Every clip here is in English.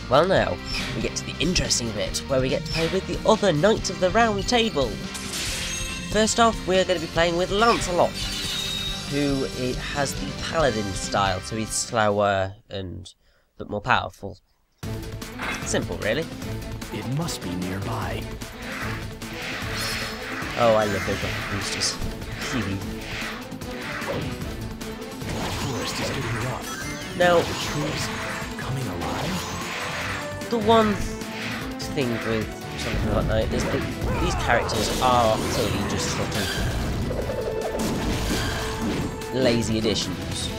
Well, now we get to the interesting bit, where we get to play with the other Knights of the Round Table. First off, we're going to be playing with Lancelot, who has the paladin style, so he's slower and but more powerful. Simple, really. It must be nearby. Oh, I love those rocket boosters. The forest is getting rough. Now, The trees coming alive. the one thing with something like that is that these characters are clearly just sort of lazy additions,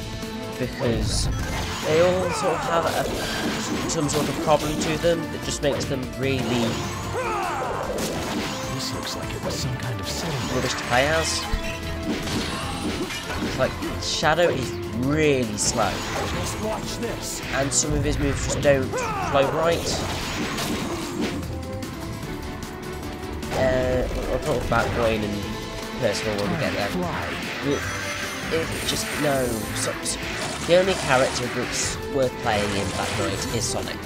because they all sort of have some sort of problem to them that just makes them really This looks like it was some kind of settlement. rubbish to play as. Like, Shadow is really slow, Just watch this. and some of his moves just don't flow right. I'll talk about Gawain and Percival when we get there. Fly. It just, no. The only character that's worth playing in that night is Sonic.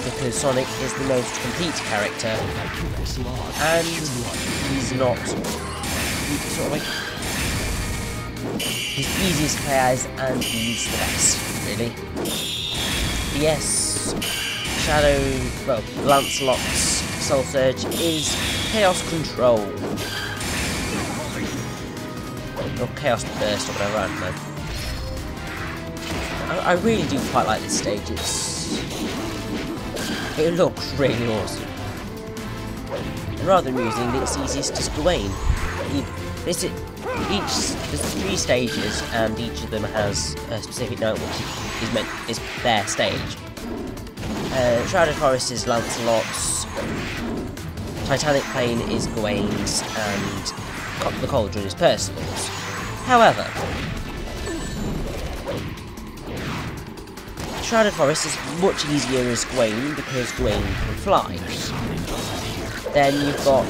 Because Sonic is the most complete character, I keep this log. and he's not, he's sort of like, he's easiest to play as, and he's the best, really. Yes, Lancelot's Soul Surge is Chaos Control. Or Chaos Burst, or whatever, I don't know. I really do quite like this stage. It looks really awesome. And rather amusing, it's easiest to Gawain. There's 3 stages, and each of them has a specific note which is their stage. Shrouded Forest is Lancelot's, Titanic Plain is Gawain's, and the Cauldron is Percival's. However, Shrouded Forest is much easier as Gawain because Gawain can fly. Then you've got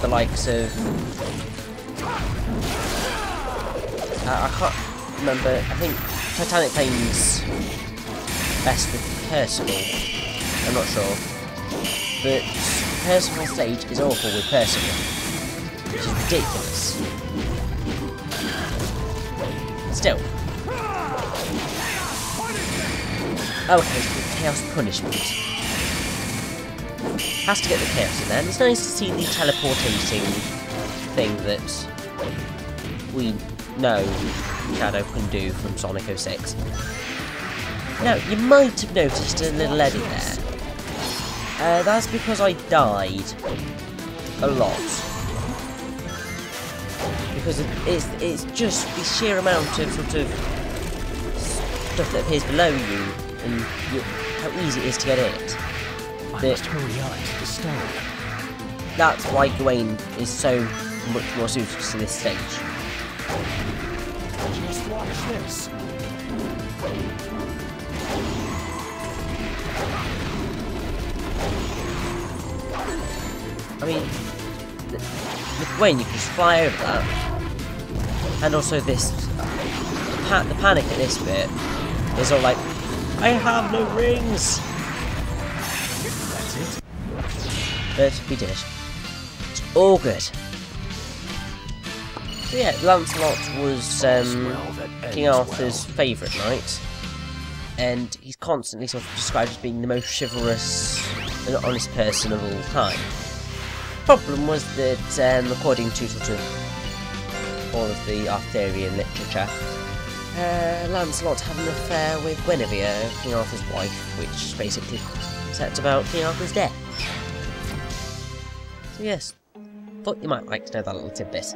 the likes of I can't remember. I think Titanic Plain's best with Percival. I'm not sure, but Percival's stage is awful with Percival, which is ridiculous. Still. Okay, Chaos Punishment. Has to get the Chaos in there, and it's nice to see the teleportating thing that we know Shadow can do from Sonic 06. Now, you might have noticed a little edit there. That's because I died a lot. Because it's just the sheer amount of sort of stuff that appears below you, and how easy it is to get it. I must hurry on to the stone. That's why Gawain is so much more suited to this stage. Just watch this. I mean, with Gawain you can just fly over that. And also this, the panic at this bit is all like, I have no rings! That's it. But we did it. It's all good. So yeah, Lancelot was King Arthur's favourite knight, and he's constantly sort of described as being the most chivalrous and honest person of all time. Problem was that, according to sort of all of the Arthurian literature, Lancelot had an affair with Guinevere, King Arthur's wife, which basically sets about King Arthur's death. So yes, thought you might like to know that little tidbit.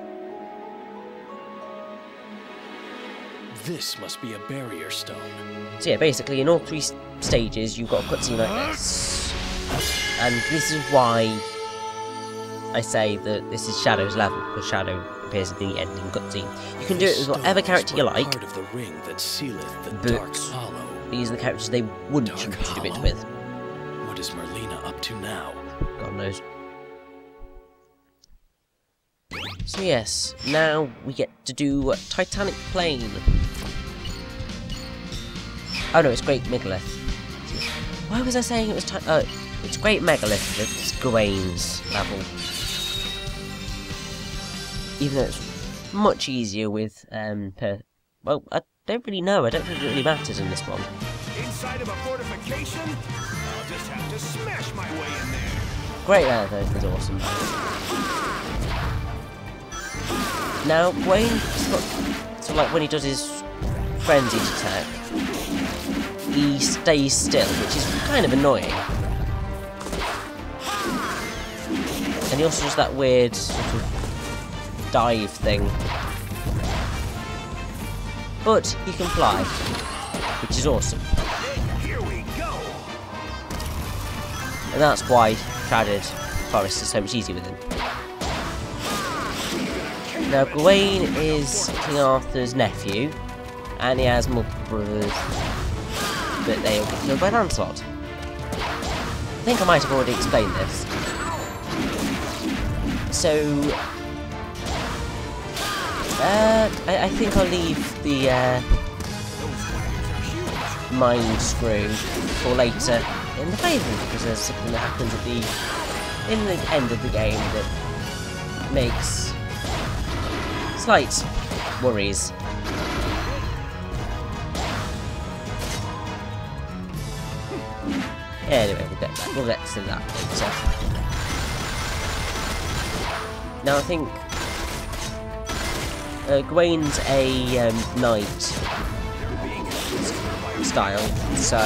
This must be a barrier stone. So yeah, basically in all 3 stages you've got a cutscene like this. And this is why I say that this is Shadow's level, because Shadow appears at the ending cutscene. You can do it with whatever character you like, Part of the ring that sealeth the but dark hollow. these are the characters they wouldn't Dark choose to do it Hollow? with. What is Merlina up to now? God knows. So yes, now we get to do Titanic Plain. Oh no, it's Great Megalith. Why was I saying it was time? Oh, it's Great Megalith. It's Gawain's level. Even though it's much easier with well, I don't really know. I don't think it really matters in this one. Inside of a fortification? I'll just have to smash my way in there. Great Megalith is awesome. Now, Gawain's got, so like when he does his frenzied attack, he stays still, which is kind of annoying. And he also does that weird sort of dive thing. But he can fly, which is awesome. Here we go. And that's why Knave Forest is so much easier with him. Now, Gawain is King Arthur's nephew, and he has multiple brothers, but they all get killed by Lancelot. I think I might have already explained this. So, I think I'll leave the mind screw for later in the favour, because there's something that happens at in the end of the game that makes slight worries. Anyway, we'll get to that later. Now I think Gawain's a knight style, so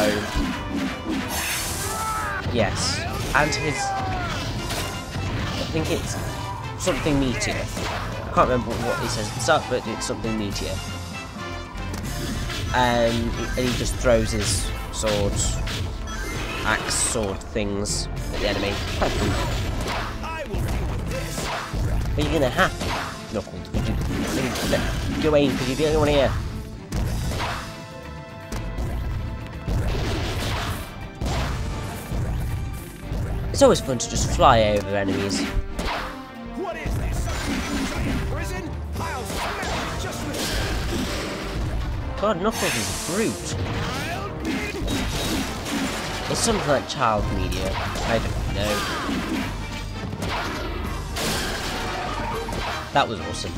yes, and I think it's something meteor. I can't remember what he says at the start, but it's something meteor. And he just throws his swords, axe sword things at the enemy. Quite cool. But you're gonna have to, Knuckles. Gawain, because you're the only one here. It's always fun to just fly over enemies. What is this? Some giant prison? I'll smash it just with... God, Knuckles is a brute. It's something like child media. I don't know. That was awesome.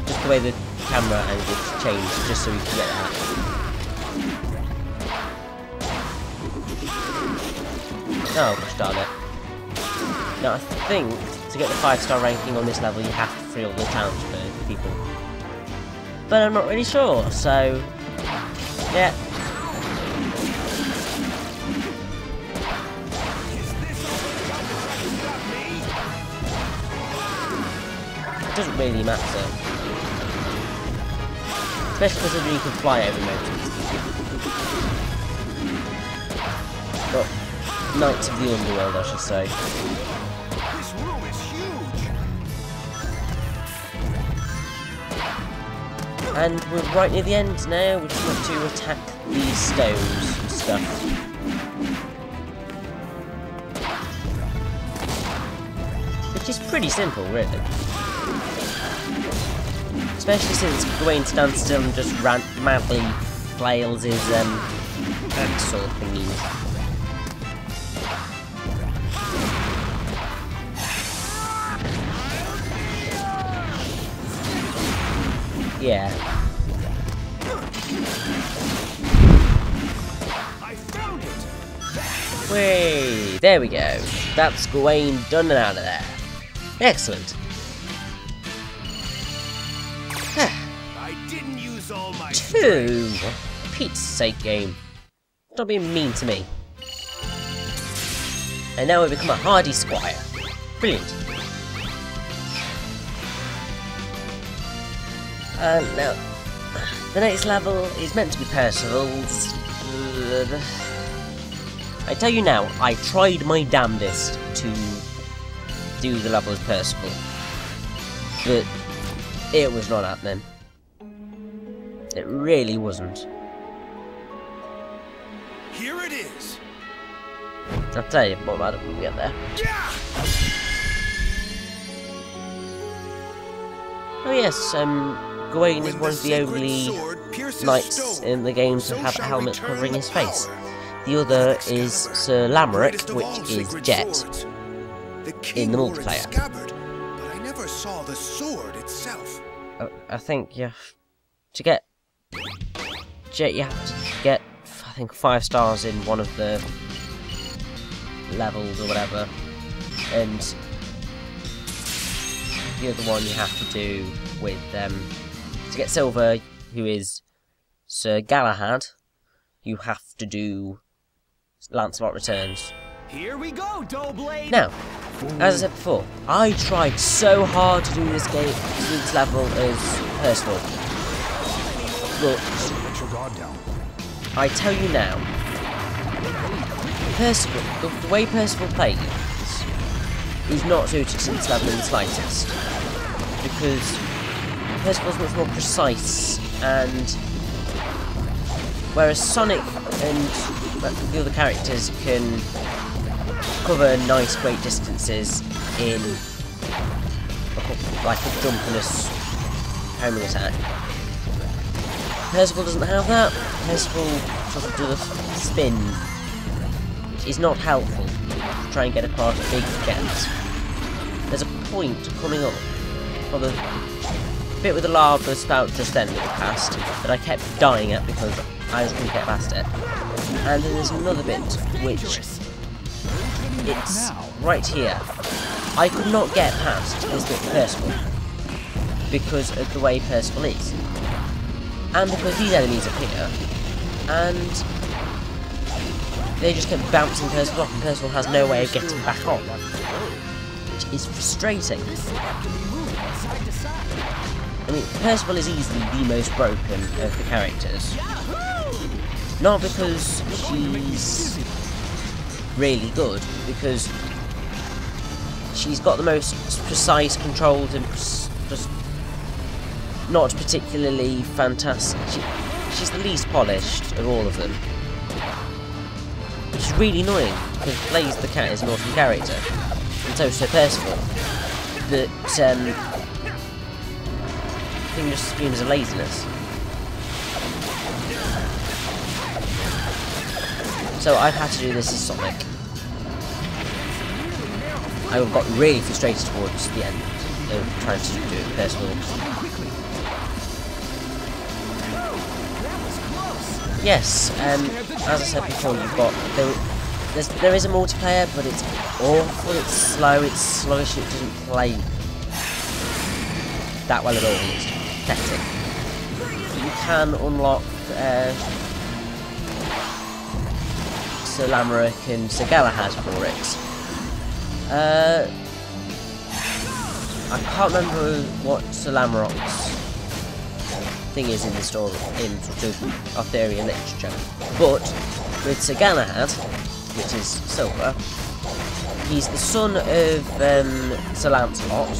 Just the way the camera angle changed, just so we could get that. Oh, gosh darn it. Now, I think to get the 5-star ranking on this level, you have to free all the towns for people. But I'm not really sure, so yeah. It doesn't really matter. Especially considering you can fly over mountains. But Knights of the Underworld, I should say. This room is huge. And we're right near the end now. We just want to attack these stones and stuff. Which is pretty simple, really. Especially since Gawain stands still and just madly flails his axe sword thingies. Yeah. I found it. Whey! There we go. That's Gawain done and out of there. Excellent. I didn't use all my 2! Pete's sake, game. Stop being mean to me. And now we become a hardy squire. Brilliant. Now, the next level is meant to be Percival's. I tell you now, I tried my damnedest to do the level as Percival, but it was not happening. It really wasn't. Here it is. I'll tell you more about it when we get there. Yeah! Oh yes, Gawain is one of the only knights in the games have a helmet covering his face. The other is Sir Lamorak, which is Jet, in the multiplayer. Scabbard, but I never saw the sword itself. I think you have to get Jet. You have to get, I think, 5 stars in one of the levels or whatever, and the other one you have to do with to get silver, who is Sir Galahad. You have to do Lancelot Returns. Here we go, Doughblade. Now, as I said before, I tried so hard to do this game, to do this level as Percival. But I tell you now, Percival, the way Percival plays is not suited to this level in the slightest, because Percival's much more precise, and whereas Sonic and the other characters can cover nice, great distances in like a jump and a homing attack, Percival doesn't have that. Percival sort of does a spin, which is not helpful to try and get across big jets. There's a point coming up for the bit with the lava spout just then that we passed that I kept dying at because I just couldn't get past it. And then there's another bit which it's right here. I could not get past this bit of Percival because of the way Percival is. And because these enemies appear, and they just kept bouncing Percival off, and Percival has no way of getting back on, which is frustrating. I mean, Percival is easily the most broken of the characters. Not because she's really good, because she's got the most precise, controlled, and just not particularly fantastic. She's the least polished of all of them, which is really annoying because Blaze the cat is an awesome character, and so is Sir Percival. That thing just screams of laziness. So I've had to do this as Sonic. I got really frustrated towards the end of trying to do it Percival. Yes, as I said before, you've got there is a multiplayer, but it's awful, it's slow, it's sluggish, it doesn't play that well at all. It's pathetic. You can unlock Sir Lamorak and Sir Galahad for it. I can't remember what Sir Lamorak's thing is in the story, in sort of Arthurian literature, but with Sir Galahad, which is Silver, he's the son of Sir Lancelot,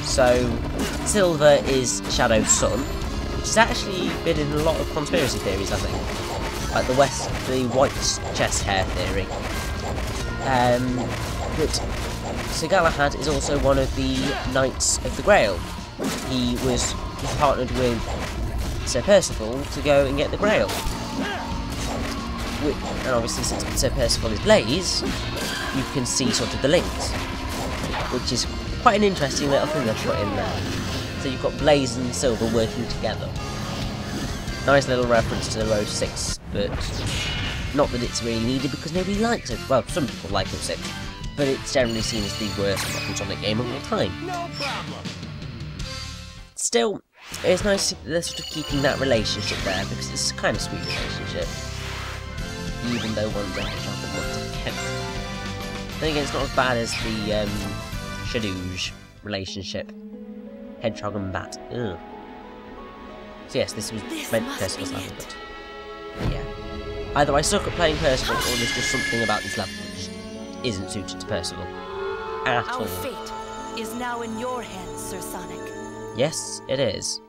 so Silver is Shadow's son, which has actually been in a lot of conspiracy theories, I think, like the white chest hair theory. But Sir Galahad is also one of the Knights of the Grail. He partnered with Sir Percival to go and get the Grail. And obviously, since Sir Percival is Blaze, you can see sort of the links, which is quite an interesting little thing they've put in there. So you've got Blaze and Silver working together. Nice little reference to the Road 6, but not that it's really needed because nobody likes it. Well, some people like Road 6, but it's generally seen as the worst fucking Sonic game of all time. No problem. Still, it's nice that they're sort of keeping that relationship there because it's a kind of sweet relationship. Even though one's a hedgehog and one's a cat. Then again, it's not as bad as the Shadooge relationship. Hedgehog and bat. Ugh. So yes, this was meant to Percival's level, but yeah. Either I suck at playing Percival, or there's just something about this level which isn't suited to Percival at all. Our fate is now in your hands, Sir Sonic. Yes, it is.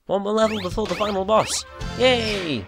One more level before the final boss. Yay!